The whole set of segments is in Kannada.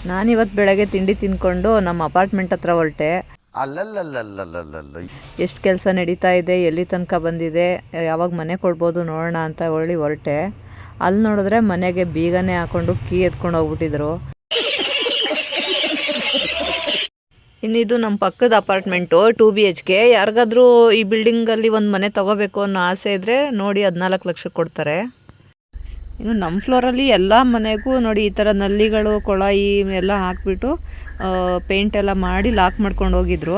ನಾನಿವತ್ತು ಬೆಳಗ್ಗೆ ತಿಂಡಿ ತಿನ್ಕೊಂಡು ನಮ್ಮ ಅಪಾರ್ಟ್ಮೆಂಟ್ ಹತ್ರ ಹೊರಟೆ. ಎಷ್ಟು ಕೆಲಸ ನಡೀತಾ ಇದೆ, ಎಲ್ಲಿ ತನಕ ಬಂದಿದೆ, ಯಾವಾಗ ಮನೆ ಕೊಡ್ಬೋದು ನೋಡೋಣ ಅಂತ ಹೊರಟೆ. ಅಲ್ಲಿ ನೋಡಿದ್ರೆ ಮನೆಗೆ ಬೀಗನೇ ಹಾಕೊಂಡು ಕೀ ಎತ್ಕೊಂಡು ಹೋಗ್ಬಿಟ್ಟಿದ್ರು. ಇನ್ನಿದು ನಮ್ಮ ಪಕ್ಕದ ಅಪಾರ್ಟ್ಮೆಂಟು 2 BHK. ಯಾರಿಗಾದ್ರೂ ಈ ಬಿಲ್ಡಿಂಗಲ್ಲಿ ಒಂದು ಮನೆ ತೊಗೋಬೇಕು ಅನ್ನೋ ಆಸೆ ಇದ್ದರೆ ನೋಡಿ 14 ಲಕ್ಷಕ್ಕೆ ಕೊಡ್ತಾರೆ. ಇನ್ನು ನಮ್ಮ ಫ್ಲೋರಲ್ಲಿ ಎಲ್ಲ ಮನೆಗೂ ನೋಡಿ ಈ ಥರ ನಲ್ಲಿಗಳು ಕೊಳಾಯಿ ಎಲ್ಲ ಹಾಕಿಬಿಟ್ಟು ಪೇಂಟ್ ಎಲ್ಲ ಮಾಡಿ ಲಾಕ್ ಮಾಡ್ಕೊಂಡು ಹೋಗಿದ್ರು.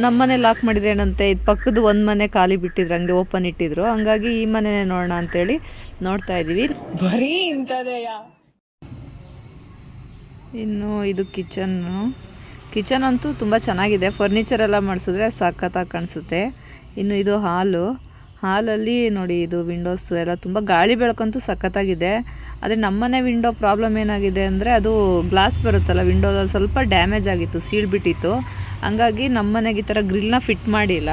ನಮ್ಮ ಮನೆ ಲಾಕ್ ಮಾಡಿದ್ರೆ ಏನಂತೆ, ಇದು ಪಕ್ಕದ ಒಂದು ಮನೆ ಖಾಲಿ ಬಿಟ್ಟಿದ್ರು, ಹಂಗೆ ಓಪನ್ ಇಟ್ಟಿದ್ರು. ಹಂಗಾಗಿ ಈ ಮನೆನೇ ನೋಡೋಣ ಅಂತೇಳಿ ನೋಡ್ತಾ ಇದ್ದೀವಿ. ಬರೀ ಇಂಥದೆಯಾ. ಇನ್ನು ಇದು ಕಿಚನ್ ಅಂತೂ ತುಂಬ ಚೆನ್ನಾಗಿದೆ. ಫರ್ನಿಚರ್ ಎಲ್ಲ ಮಾಡಿಸಿದ್ರೆ ಸಖತ್ತಾಗಿ ಕಾಣಿಸುತ್ತೆ. ಇನ್ನು ಇದು ಹಾಲಲ್ಲಿ ನೋಡಿ ಇದು ವಿಂಡೋಸ್ ಎಲ್ಲ ತುಂಬ ಗಾಳಿ ಬೆಳಕಂತೂ ಸಖತ್ತಾಗಿದೆ. ಆದರೆ ನಮ್ಮನೆ ವಿಂಡೋ ಪ್ರಾಬ್ಲಮ್ ಏನಾಗಿದೆ ಅಂದರೆ ಅದು ಗ್ಲಾಸ್ ಬರುತ್ತಲ್ಲ ವಿಂಡೋದಲ್ಲಿ ಸ್ವಲ್ಪ ಡ್ಯಾಮೇಜ್ ಆಗಿತ್ತು, ಸೀಳ್ಬಿಟ್ಟಿತ್ತು. ಹಂಗಾಗಿ ನಮ್ಮನೆಗೆ ಈ ಥರ ಗ್ರಿಲ್ನ ಫಿಟ್ ಮಾಡಿಲ್ಲ,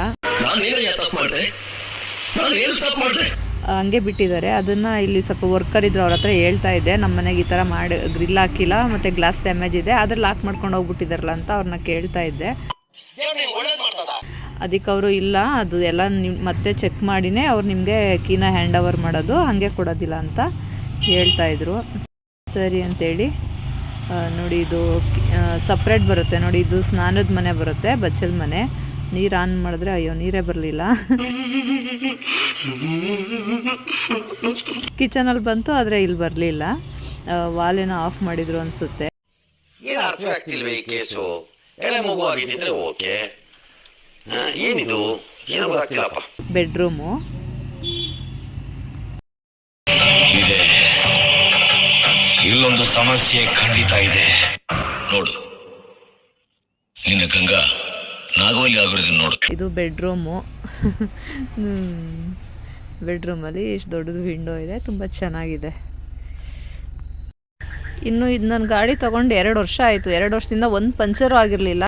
ಹಂಗೆ ಬಿಟ್ಟಿದ್ದಾರೆ. ಅದನ್ನು ಇಲ್ಲಿ ಸ್ವಲ್ಪ ವರ್ಕರ್ ಇದ್ರು, ಅವ್ರ ಹತ್ರ ಹೇಳ್ತಾ ಇದ್ದೆ ನಮ್ಮನೆಗೆ ಈ ಥರ ಮಾಡಿ ಗ್ರಿಲ್ ಹಾಕಿಲ್ಲ ಮತ್ತು ಗ್ಲಾಸ್ ಡ್ಯಾಮೇಜ್ ಇದೆ, ಆದರೆ ಲಾಕ್ ಮಾಡ್ಕೊಂಡು ಹೋಗ್ಬಿಟ್ಟಿದಾರಲ್ಲ ಅಂತ ಅವ್ರನ್ನ ಕೇಳ್ತಾ ಇದ್ದೆ. ಅದಕ್ಕೆ ಅವರು ಇಲ್ಲ, ಅದು ಎಲ್ಲ ಮತ್ತೆ ಚೆಕ್ ಮಾಡಿನೇ ಅವ್ರು ನಿಮಗೆ ಕೀನ ಹ್ಯಾಂಡ್ ಓವರ್ ಮಾಡೋದು, ಹಾಗೆ ಕೊಡೋದಿಲ್ಲ ಅಂತ ಹೇಳ್ತಾಯಿದ್ರು. ಸರಿ ಅಂತೇಳಿ ನೋಡಿ ಇದು ಸಪ್ರೇಟ್ ಬರುತ್ತೆ ನೋಡಿ, ಇದು ಸ್ನಾನದ ಮನೆ ಬರುತ್ತೆ, ಬಚ್ಚಲ್ ಮನೆ. ನೀರು ಆನ್ ಮಾಡಿದ್ರೆ ಅಯ್ಯೋ ನೀರೇ ಬರಲಿಲ್ಲ. ಕಿಚನಲ್ಲಿ ಬಂತು, ಆದರೆ ಇಲ್ಲಿ ಬರಲಿಲ್ಲ. ವಾಲೇನೋ ಆಫ್ ಮಾಡಿದ್ರು ಅನಿಸುತ್ತೆ. ಬೆಡ್ರೂಮು ಇಲ್ಲೊಂದು ಸಮಸ್ಯೆ ಖಂಡಿತ ಇದೆ ನೋಡು. ನಿನ್ನ ಗಂಗಾ ನಾಗವಲ್ಲಿ ಆಗಿರೋದನ್ನ ನೋಡು. ಇದು ಬೆಡ್ರೂಮು. ಬೆಡ್ರೂಮಲ್ಲಿ ಇಷ್ಟು ದೊಡ್ಡದು ವಿಂಡೋ ಇದೆ, ತುಂಬ ಚೆನ್ನಾಗಿದೆ. ಇನ್ನು ಇದು ನನ್ನ ಗಾಡಿ ತೊಗೊಂಡು 2 ವರ್ಷ ಆಯಿತು. 2 ವರ್ಷದಿಂದ ಒಂದು ಪಂಚರು ಆಗಿರಲಿಲ್ಲ.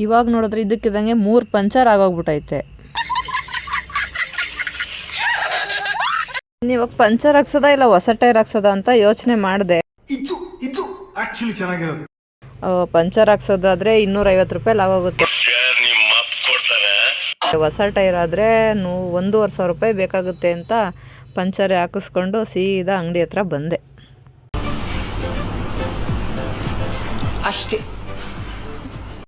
ಇವಾಗ ನೋಡಿದ್ರೆ ಇದಕ್ಕಿದಂಗೆ 3 ಪಂಚರ್ ಆಗೋಗ್ಬಿಟ್ಟೈತೆ. ಇವಾಗ ಪಂಚರ್ ಹಾಕ್ಸದ ಇಲ್ಲ ಹೊಸ ಟೈರ್ ಹಾಕ್ಸದ ಅಂತ ಯೋಚನೆ ಮಾಡಿದೆ. ಪಂಚರ್ ಹಾಕ್ಸೋದಾದ್ರೆ 250 ರೂಪಾಯಿ ಆಗೋಗುತ್ತೆ. ಹೊಸ ಟೈರ್ ಆದರೆ 1,500 ರೂಪಾಯಿ ಬೇಕಾಗುತ್ತೆ ಅಂತ ಪಂಚರ್ ಹಾಕಿಸ್ಕೊಂಡು ಸೀದಾ ಅಂಗಡಿ ಹತ್ರ ಬಂದೆ ಅಷ್ಟೇ.